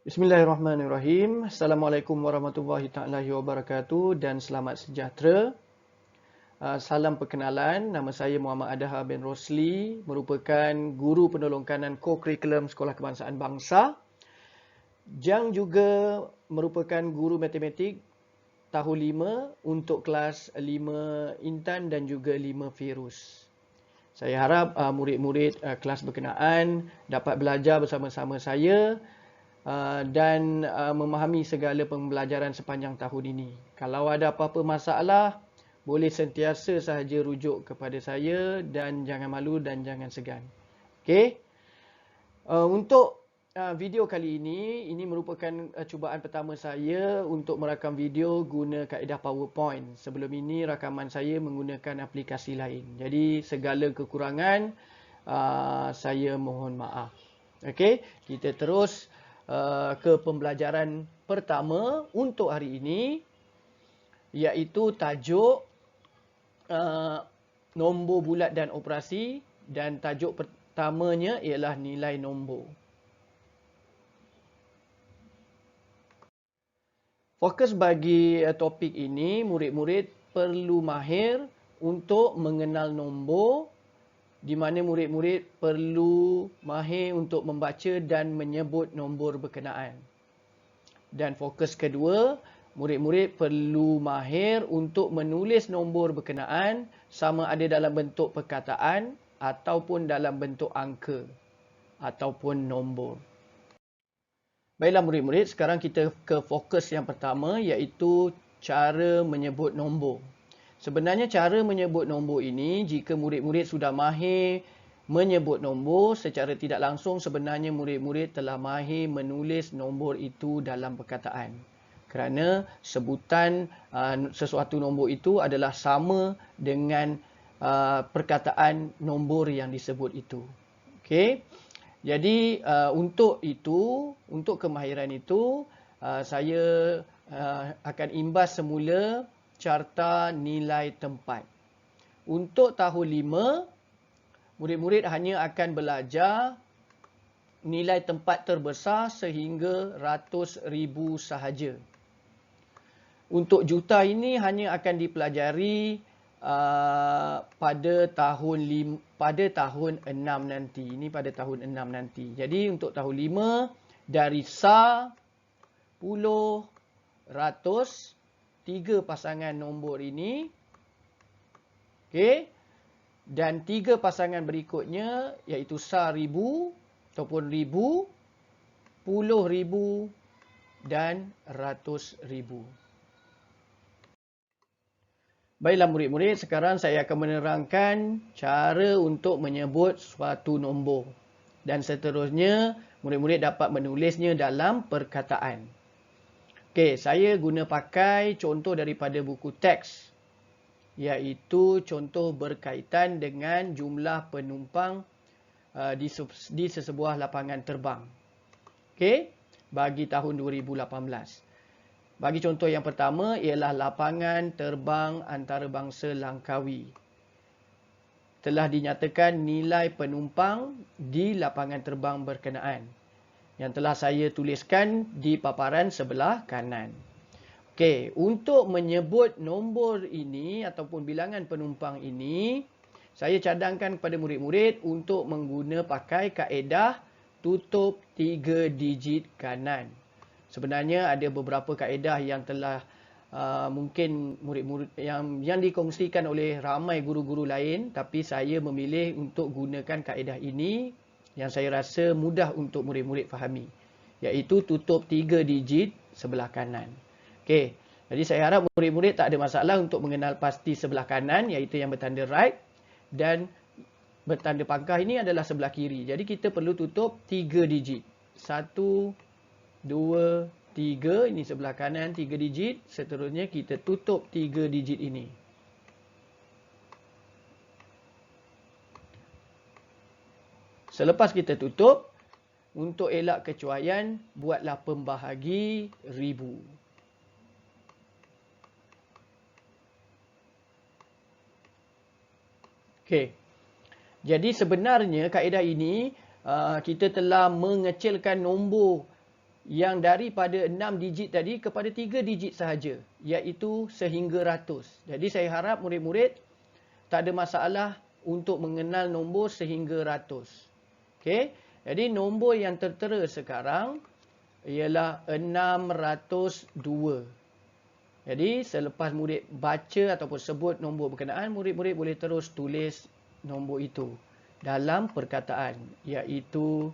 Bismillahirrahmanirrahim. Assalamualaikum warahmatullahi taala wabarakatuh dan selamat sejahtera. Salam perkenalan, nama saya Muhammad Adha bin Rosli, merupakan guru penolong kanan co-curriculum Sekolah Kebangsaan Bangsa. Jang juga merupakan guru matematik tahun 5 untuk kelas 5 Intan dan juga 5 Firuz. Saya harap murid-murid kelas berkenaan dapat belajar bersama-sama saya dan memahami segala pembelajaran sepanjang tahun ini. Kalau ada apa-apa masalah, boleh sentiasa sahaja rujuk kepada saya dan jangan malu dan jangan segan. Okey. Untuk video kali ini merupakan cubaan pertama saya untuk merakam video guna kaedah PowerPoint. Sebelum ini rakaman saya menggunakan aplikasi lain. Jadi segala kekurangan saya mohon maaf. Okey, kita terus ke pembelajaran pertama untuk hari ini, iaitu tajuk nombor bulat dan operasi, dan tajuk pertamanya ialah nilai nombor. Fokus bagi topik ini, murid-murid perlu mahir untuk mengenal nombor, di mana murid-murid perlu mahir untuk membaca dan menyebut nombor berkenaan. Dan fokus kedua, murid-murid perlu mahir untuk menulis nombor berkenaan sama ada dalam bentuk perkataan ataupun dalam bentuk angka ataupun nombor. Baiklah murid-murid, sekarang kita ke fokus yang pertama, iaitu cara menyebut nombor. Sebenarnya cara menyebut nombor ini, jika murid-murid sudah mahir menyebut nombor, secara tidak langsung sebenarnya murid-murid telah mahir menulis nombor itu dalam perkataan. Kerana sebutan sesuatu nombor itu adalah sama dengan perkataan nombor yang disebut itu. Okey. Jadi untuk kemahiran itu, saya akan imbas semula carta nilai tempat. Untuk tahun 5, murid-murid hanya akan belajar nilai tempat terbesar sehingga ratus ribu sahaja. Untuk juta ini hanya akan dipelajari pada tahun 6 nanti. Ini pada tahun 6 nanti. Jadi untuk tahun 5, dari sa, puluh, ratus, 3 pasangan nombor ini. Okey. Dan 3 pasangan berikutnya, iaitu sa ribu ataupun ribu, puluh ribu dan ratus ribu. Baiklah murid-murid, sekarang saya akan menerangkan cara untuk menyebut suatu nombor. Dan seterusnya, murid-murid dapat menulisnya dalam perkataan. Okey, saya guna pakai contoh daripada buku teks, iaitu contoh berkaitan dengan jumlah penumpang di sesebuah lapangan terbang. Okey, bagi tahun 2018. Bagi contoh yang pertama ialah lapangan terbang antarabangsa Langkawi. Telah dinyatakan nilai penumpang di lapangan terbang berkenaan, yang telah saya tuliskan di paparan sebelah kanan. Okey, untuk menyebut nombor ini ataupun bilangan penumpang ini, saya cadangkan kepada murid-murid untuk pakai kaedah tutup 3 digit kanan. Sebenarnya ada beberapa kaedah yang telah mungkin murid-murid yang dikongsikan oleh ramai guru-guru lain, tapi saya memilih untuk gunakan kaedah ini yang saya rasa mudah untuk murid-murid fahami, iaitu tutup 3 digit sebelah kanan. Okey, jadi saya harap murid-murid tak ada masalah untuk mengenal pasti sebelah kanan, iaitu yang bertanda right, dan bertanda pangkah ini adalah sebelah kiri. Jadi kita perlu tutup 3 digit. 1, 2, 3. Ini sebelah kanan 3 digit. Seterusnya kita tutup 3 digit ini. Selepas kita tutup, untuk elak kecuaian, buatlah pembahagi ribu. Okey. Jadi sebenarnya kaedah ini kita telah mengecilkan nombor yang daripada 6 digit tadi kepada 3 digit sahaja, iaitu sehingga ratus. Jadi saya harap murid-murid tak ada masalah untuk mengenal nombor sehingga ratus. Okey, jadi nombor yang tertera sekarang ialah 602. Jadi selepas murid baca ataupun sebut nombor berkenaan, murid-murid boleh terus tulis nombor itu dalam perkataan, iaitu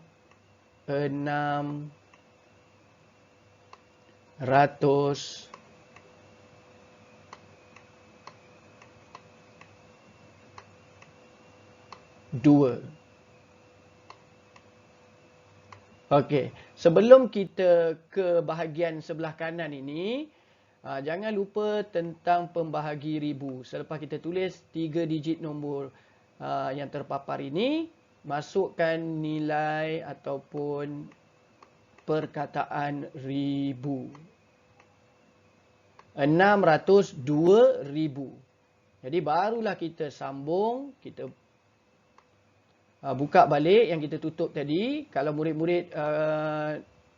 602. Okey, sebelum kita ke bahagian sebelah kanan ini, jangan lupa tentang pembahagi ribu. Selepas kita tulis 3 digit nombor yang terpapar ini, masukkan nilai ataupun perkataan ribu. 602,000. Jadi barulah kita sambung, kita buka balik yang kita tutup tadi. Kalau murid-murid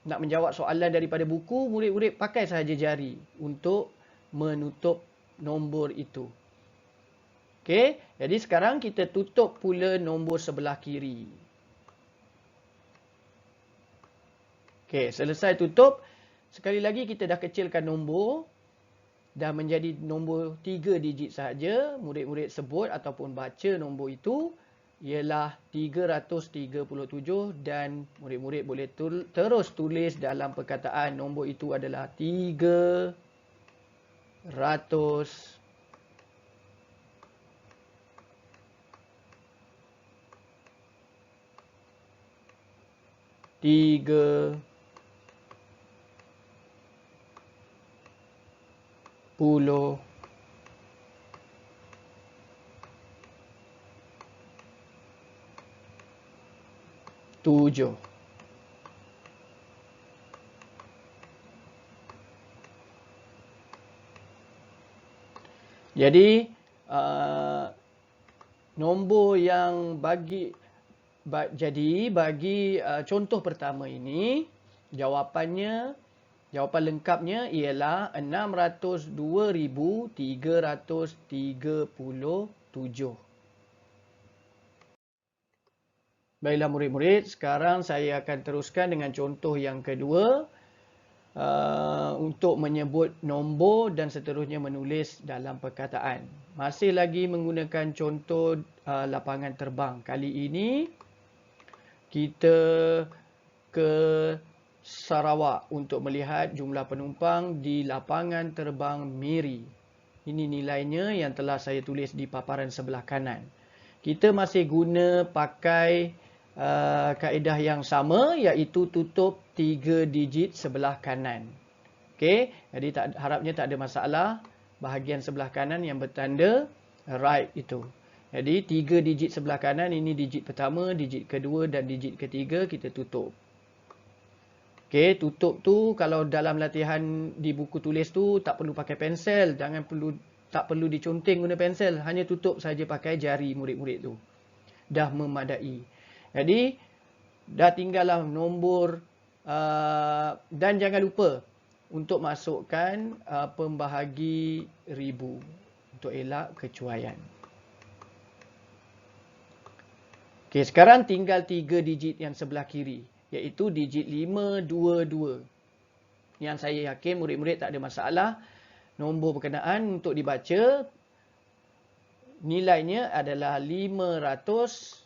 nak menjawab soalan daripada buku, murid-murid pakai sahaja jari untuk menutup nombor itu. Okey, jadi sekarang kita tutup pula nombor sebelah kiri. Okey, selesai tutup. Sekali lagi kita dah kecilkan nombor. Dah menjadi nombor 3 digit sahaja. Murid-murid sebut ataupun baca nombor itu ialah 337 dan murid-murid boleh terus tulis dalam perkataan nombor itu adalah 337. Jadi nombor yang bagi contoh pertama ini, jawapan lengkapnya ialah 602,337. Baiklah murid-murid, sekarang saya akan teruskan dengan contoh yang kedua untuk menyebut nombor dan seterusnya menulis dalam perkataan. Masih lagi menggunakan contoh lapangan terbang. Kali ini kita ke Sarawak untuk melihat jumlah penumpang di lapangan terbang Miri. Ini nilainya yang telah saya tulis di paparan sebelah kanan. Kita masih guna pakai kaedah yang sama, iaitu tutup 3 digit sebelah kanan. Okey, jadi harapnya tak ada masalah. Bahagian sebelah kanan yang bertanda right itu. Jadi 3 digit sebelah kanan, ini digit pertama, digit kedua dan digit ketiga kita tutup. Okey, tutup tu kalau dalam latihan di buku tulis tu tak perlu pakai pensel, tak perlu diconteng guna pensel, hanya tutup saja pakai jari murid-murid tu. Dah memadai. Jadi dah tinggallah nombor dan jangan lupa untuk masukkan pembahagi ribu untuk elak kecuaian. Okey, sekarang tinggal 3 digit yang sebelah kiri, iaitu digit 522. Yang saya yakin murid-murid tak ada masalah. Nombor berkenaan untuk dibaca, nilainya adalah 522.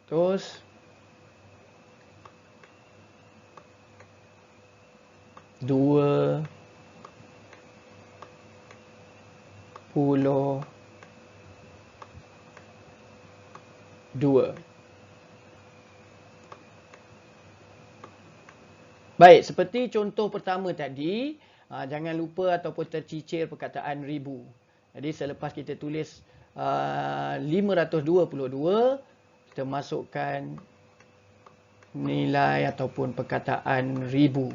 Terus 22. Baik, seperti contoh pertama tadi, jangan lupa ataupun tercicir perkataan ribu. Jadi selepas kita tulis 522, kita masukkan nilai ataupun perkataan ribu.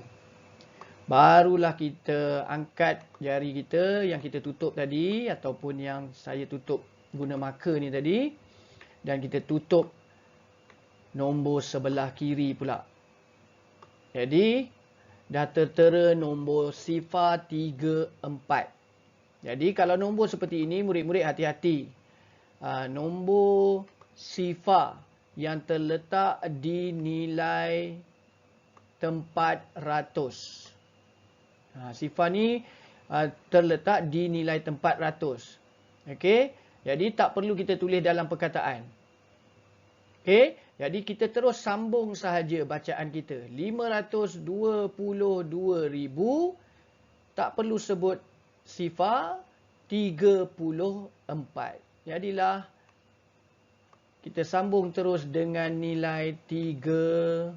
Barulah kita angkat jari kita yang kita tutup tadi ataupun yang saya tutup guna marker ni tadi. Dan kita tutup nombor sebelah kiri pula. Jadi, dah tertera nombor sifar 3, 4. Jadi, kalau nombor seperti ini, murid-murid hati-hati. Nombor sifar yang terletak di nilai tempat ratus. Sifar ni terletak di nilai tempat ratus. Okey, jadi tak perlu kita tulis dalam perkataan. Okey, jadi kita terus sambung sahaja bacaan kita. 522,000 tak perlu sebut sifar 34. Jadilah kita sambung terus dengan nilai 34.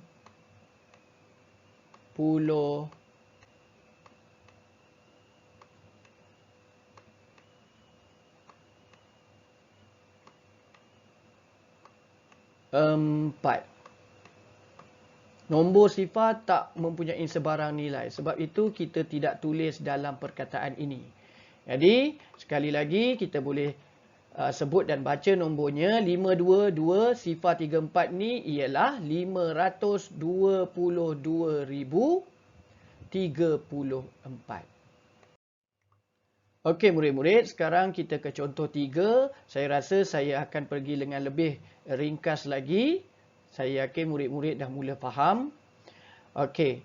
Nombor sifar tak mempunyai sebarang nilai. Sebab itu kita tidak tulis dalam perkataan ini. Jadi, sekali lagi kita boleh sebut dan baca nombornya. 522 sifar 34 ni ialah 522,034. Okey murid-murid, sekarang kita ke contoh 3. Saya rasa saya akan pergi dengan lebih ringkas lagi. Saya yakin murid-murid dah mula faham. Okey.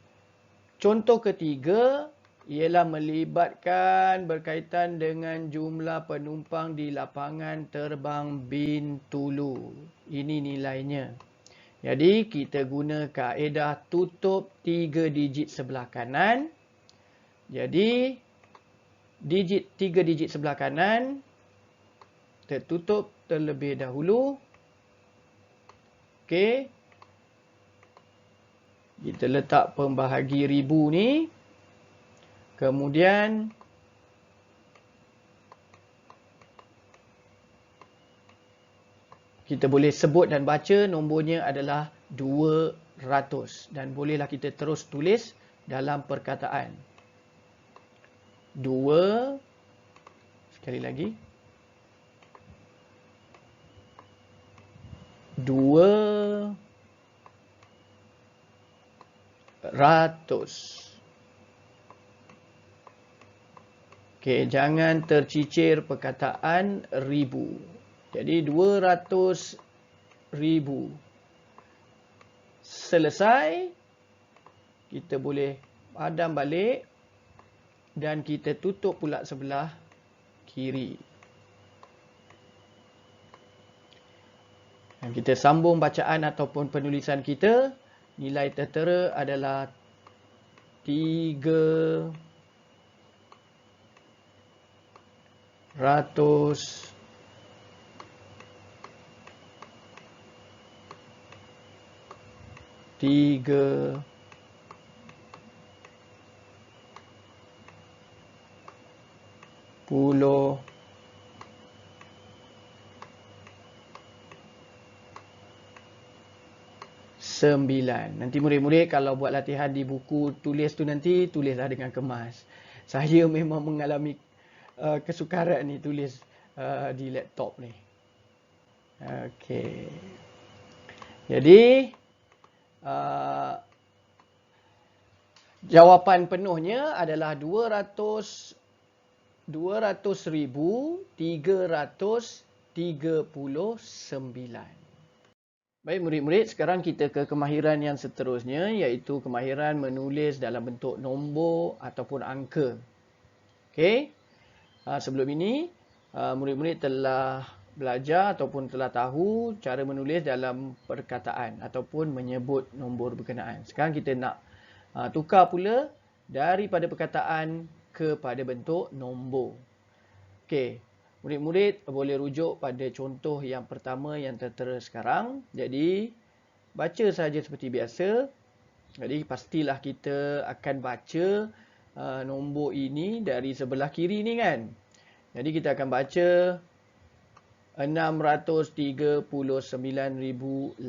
Contoh ketiga ialah melibatkan berkaitan dengan jumlah penumpang di lapangan terbang Bintulu. Ini nilainya. Jadi kita guna kaedah tutup 3 digit sebelah kanan. Jadi 3 digit sebelah kanan tertutup terlebih dahulu. Okey. Kita letak pembahagi ribu ni. Kemudian kita boleh sebut dan baca nombornya adalah 200. Dan bolehlah kita terus tulis dalam perkataan. 2, sekali lagi, 200. Okey, jangan tercicir perkataan ribu. Jadi 200,000. Selesai, kita boleh padam balik dan kita tutup pula sebelah kiri. Dan kita sambung bacaan ataupun penulisan kita. Nilai tertera adalah 300. Tiga. Puluh. Sembilan. Nanti murid-murid kalau buat latihan di buku tulis tu nanti, tulislah dengan kemas. Saya memang mengalami kesukaran ni tulis di laptop ni. Okey. Jadi, jawapan penuhnya adalah 200,339. Baik murid-murid, sekarang kita ke kemahiran yang seterusnya, iaitu kemahiran menulis dalam bentuk nombor ataupun angka. Okey. Sebelum ini, murid-murid telah belajar ataupun telah tahu cara menulis dalam perkataan ataupun menyebut nombor berkenaan. Sekarang kita nak tukar pula daripada perkataan kepada bentuk nombor. Okey. Murid-murid boleh rujuk pada contoh yang pertama yang tertera sekarang. Jadi, baca saja seperti biasa. Jadi, pastilah kita akan baca nombor ini dari sebelah kiri ni kan. Jadi, kita akan baca 639,018.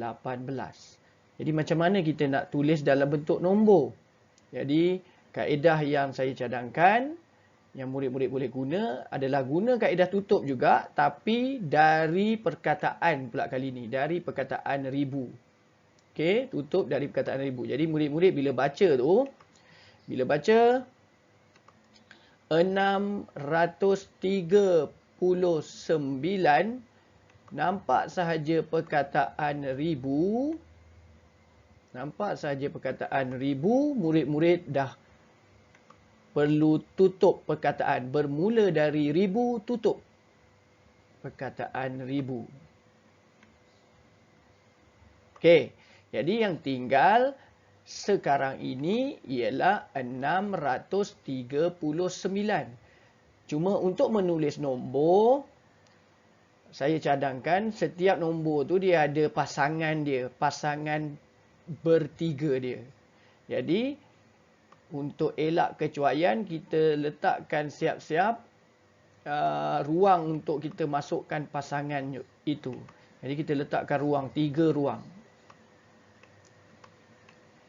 Jadi, macam mana kita nak tulis dalam bentuk nombor? Jadi, kaedah yang saya cadangkan, yang murid-murid boleh guna adalah guna kaedah tutup juga, tapi dari perkataan pula kali ini, dari perkataan ribu. Okey, tutup dari perkataan ribu. Jadi murid-murid bila baca tu, bila baca 639, nampak sahaja perkataan ribu, murid-murid dah perlu tutup perkataan. Bermula dari ribu, tutup perkataan ribu. Okey, jadi yang tinggal sekarang ini ialah 639. Cuma untuk menulis nombor, saya cadangkan setiap nombor tu dia ada pasangan dia, pasangan bertiga dia. Jadi, untuk elak kecuaian, kita letakkan siap-siap ruang untuk kita masukkan pasangan itu. Jadi, kita letakkan ruang, 3 ruang.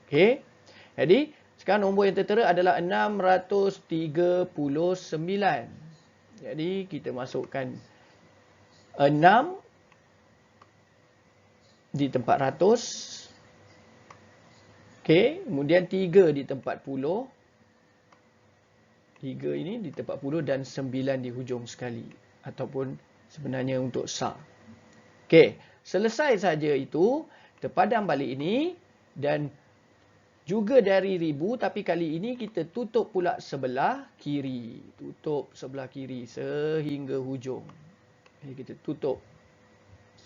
Okey. Jadi, sekarang nombor yang tertera adalah 639. Jadi, kita masukkan 6 di tempat ratus. Okey, kemudian 3 di tempat puluh. 3 ini di tempat puluh dan 9 di hujung sekali. Ataupun sebenarnya untuk sah. Okey, selesai saja itu, terpadam balik ini dan juga dari ribu, tapi kali ini kita tutup pula sebelah kiri. Tutup sebelah kiri sehingga hujung. Kita tutup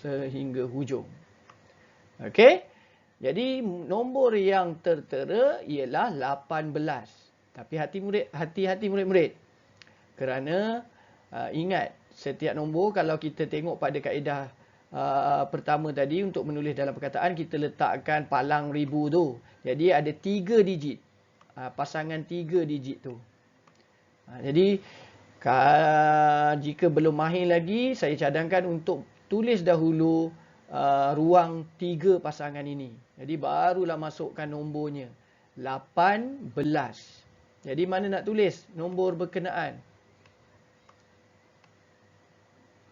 sehingga hujung. Okey. Jadi nombor yang tertera ialah 18. Tapi hati-hati murid-murid. Kerana ingat, setiap nombor kalau kita tengok pada kaedah pertama tadi untuk menulis dalam perkataan, kita letakkan palang ribu tu. Jadi ada 3 digit. Pasangan 3 digit tu. Jadi jika belum mahir lagi, saya cadangkan untuk tulis dahulu ruang 3 pasangan ini. Jadi barulah masukkan nombornya. 18. Jadi mana nak tulis nombor berkenaan?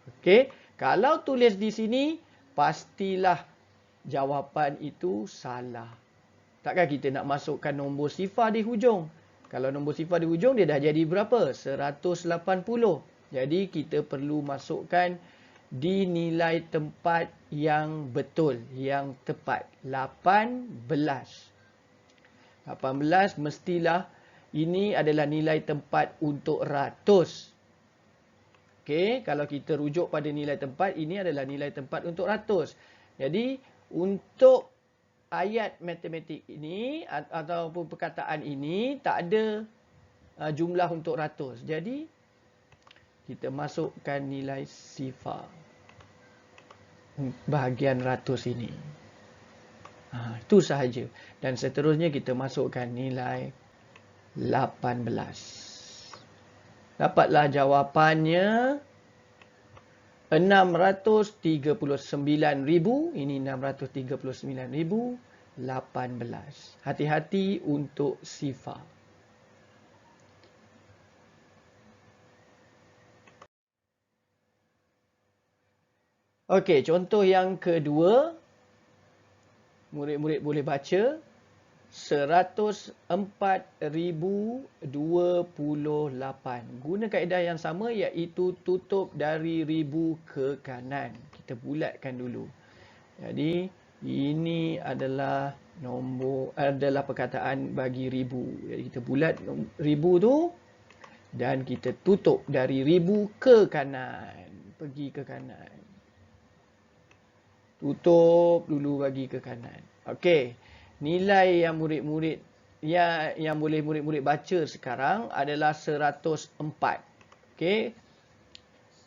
Okey, kalau tulis di sini, pastilah jawapan itu salah. Takkan kita nak masukkan nombor sifar di hujung. Kalau nombor sifar di hujung, dia dah jadi berapa? 180. Jadi kita perlu masukkan di nilai tempat yang betul, yang tepat. 18. 18 mestilah ini adalah nilai tempat untuk ratus. Okey, kalau kita rujuk pada nilai tempat, ini adalah nilai tempat untuk ratus. Jadi, untuk ayat matematik ini ataupun perkataan ini tak ada jumlah untuk ratus. Jadi, kita masukkan nilai sifar bahagian ratus ini. Itu sahaja. Dan seterusnya kita masukkan nilai 18. Dapatlah jawapannya 639,000. Ini 639,018. Hati-hati untuk sifar. Okey, contoh yang kedua. Murid-murid boleh baca. 104,028. Guna kaedah yang sama, iaitu tutup dari ribu ke kanan. Kita bulatkan dulu. Jadi ini adalah perkataan bagi ribu. Jadi kita bulat ribu tu dan kita tutup dari ribu ke kanan. Pergi ke kanan. Tutup dulu bagi ke kanan. Okey. Nilai yang murid-murid yang boleh murid-murid baca sekarang adalah 104. Okey.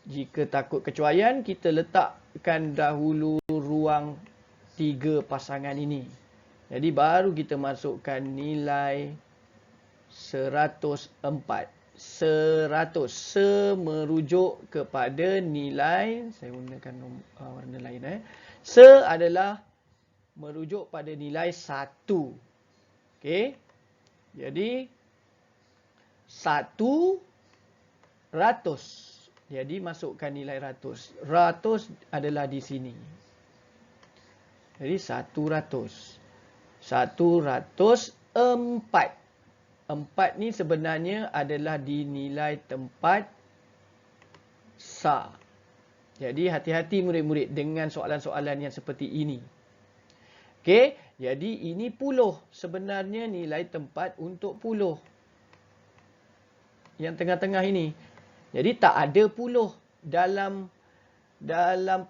Jika takut kecuaian, kita letakkan dahulu ruang 3 pasangan ini. Jadi baru kita masukkan nilai 104. 100 merujuk kepada nilai, saya gunakan warna lain. Adalah merujuk pada nilai 1. Okey. Jadi 100. Jadi masukkan nilai ratus. Ratus adalah di sini. Jadi 100. 104. 4 ni sebenarnya adalah di nilai tempat sa. Jadi hati-hati murid-murid dengan soalan-soalan yang seperti ini. Okey, jadi ini puluh. Sebenarnya nilai tempat untuk puluh. Yang tengah-tengah ini. Jadi tak ada puluh dalam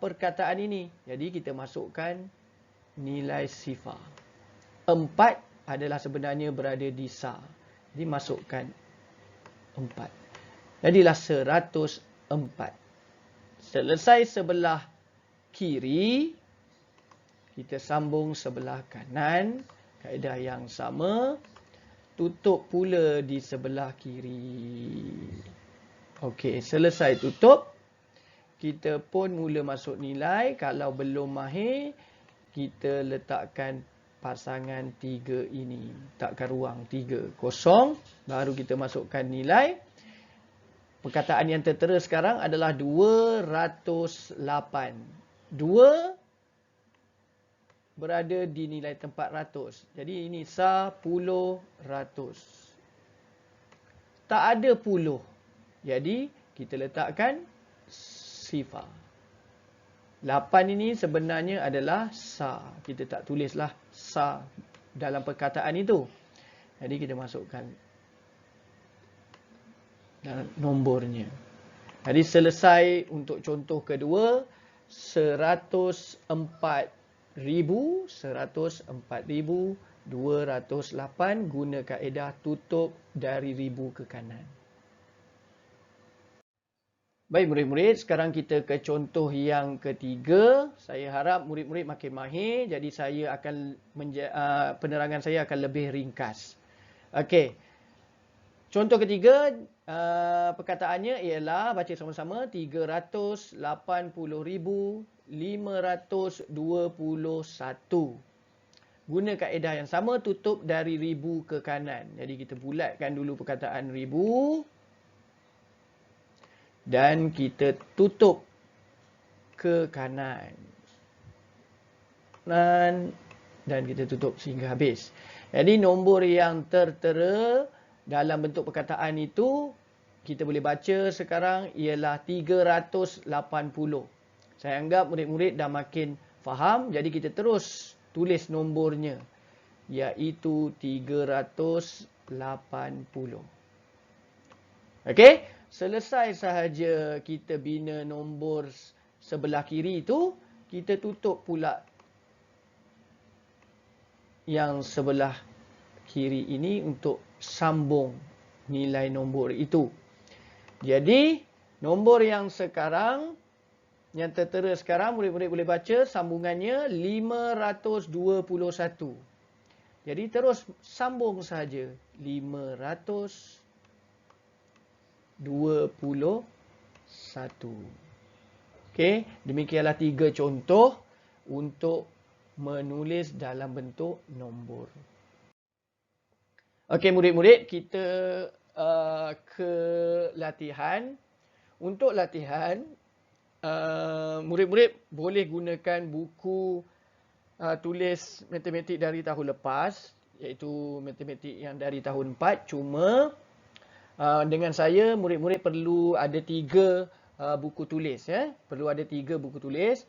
perkataan ini. Jadi kita masukkan nilai sifar. 4 adalah sebenarnya berada di sa. Jadi masukkan 4. Jadilah 104. Selesai sebelah kiri, kita sambung sebelah kanan. Kaedah yang sama. Tutup pula di sebelah kiri. Okey, selesai tutup. Kita pun mula masuk nilai. Kalau belum mahir, kita letakkan pasangan 3 ini. Letakkan ruang 3, kosong. Baru kita masukkan nilai. Perkataan yang tertera sekarang adalah 208. 2 berada di nilai tempat ratus. Jadi ini 10 ratus. Tak ada puluh. Jadi kita letakkan sifar. 8 ini sebenarnya adalah sa. Kita tak tulislah sa dalam perkataan itu. Jadi kita masukkan nombornya. Jadi selesai untuk contoh kedua. 104,208 guna kaedah tutup dari ribu ke kanan. Baik murid-murid, sekarang kita ke contoh yang ketiga. Saya harap murid-murid makin mahir, jadi saya akan penerangan saya akan lebih ringkas. Okey. Contoh ketiga, perkataannya ialah, baca sama-sama, 380,521. Guna kaedah yang sama, tutup dari ribu ke kanan. Jadi kita bulatkan dulu perkataan ribu. Dan kita tutup ke kanan. Dan kita tutup sehingga habis. Jadi nombor yang tertera dalam bentuk perkataan itu, kita boleh baca sekarang ialah 380. Saya anggap murid-murid dah makin faham. Jadi kita terus tulis nombornya. Iaitu 380. Okey? Selesai sahaja kita bina nombor sebelah kiri itu, kita tutup pula yang sebelah kiri ini untuk sambung nilai nombor itu. Jadi, nombor yang sekarang, yang tertera sekarang, murid-murid boleh baca sambungannya 521. Jadi, terus sambung sahaja. 521. Okey, demikianlah 3 contoh untuk menulis dalam bentuk nombor. Okey murid-murid, kita ke latihan. Untuk latihan, murid-murid boleh gunakan buku tulis matematik dari tahun lepas, iaitu matematik yang dari tahun 4. Cuma dengan saya, murid-murid perlu ada 3 buku tulis. Perlu ada 3 buku tulis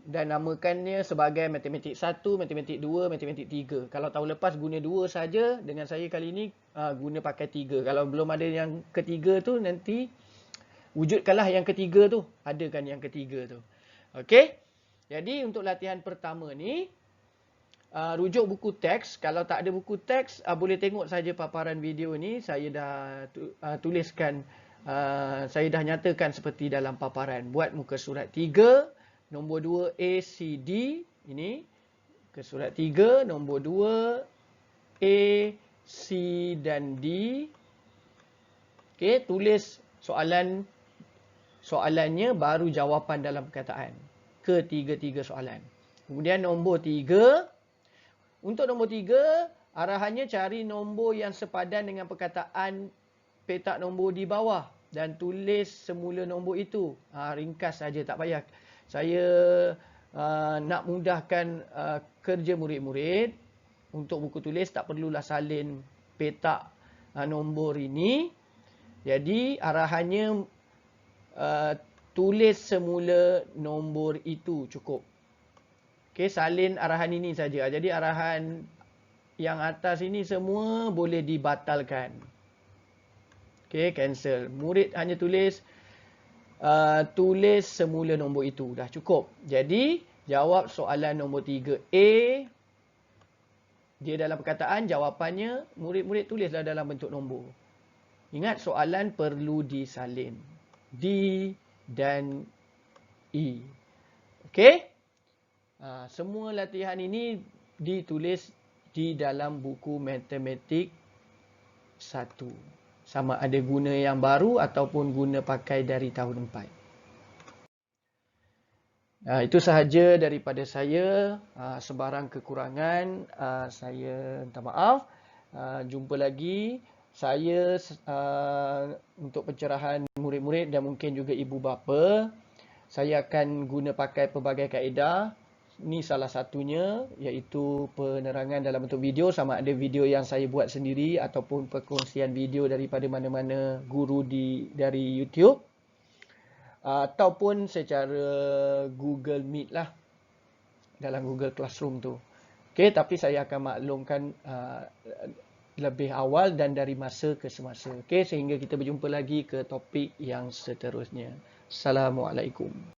dan namakannya sebagai matematik 1, matematik 2, matematik 3. Kalau tahun lepas guna 2 saja, dengan saya kali ini guna pakai 3. Kalau belum ada yang ketiga tu, nanti wujudkanlah yang ketiga tu. Adakan yang ketiga tu. Okey? Jadi untuk latihan pertama ni, rujuk buku teks. Kalau tak ada buku teks, boleh tengok saja paparan video ni. Saya dah tuliskan, saya dah nyatakan seperti dalam paparan. Buat muka surat 3, nombor 2 A, C, D. Ini muka surat 3, nombor 2 A, C dan D. Okey, tulis soalannya baru jawapan dalam perkataan. Ketiga-tiga soalan. Kemudian nombor 3. Untuk nombor 3, arahannya cari nombor yang sepadan dengan perkataan P petak nombor di bawah dan tulis semula nombor itu. Ringkas saja, tak payah. Saya nak mudahkan kerja murid-murid. Untuk buku tulis tak perlulah salin petak nombor ini. Jadi arahannya tulis semula nombor itu cukup. Okey, salin arahan ini saja. Jadi arahan yang atas ini semua boleh dibatalkan. Okey, cancel. Murid hanya tulis semula nombor itu. Dah cukup. Jadi, jawab soalan nombor 3A. Dia dalam perkataan, jawapannya murid-murid tulislah dalam bentuk nombor. Ingat, soalan perlu disalin. D dan E. Okey? Semua latihan ini ditulis di dalam buku matematik 1. Sama ada guna yang baru ataupun guna pakai dari tahun 4. Itu sahaja daripada saya. Sebarang kekurangan, saya minta maaf. Jumpa lagi. Saya untuk pencerahan murid-murid dan mungkin juga ibu bapa, saya akan guna pakai pelbagai kaedah. Ini salah satunya, iaitu penerangan dalam bentuk video, sama ada video yang saya buat sendiri ataupun perkongsian video daripada mana-mana guru dari YouTube, ataupun secara Google Meet lah, dalam Google Classroom tu. Okey, tapi saya akan maklumkan lebih awal dan dari masa ke semasa. Okey, sehingga kita berjumpa lagi ke topik yang seterusnya. Assalamualaikum.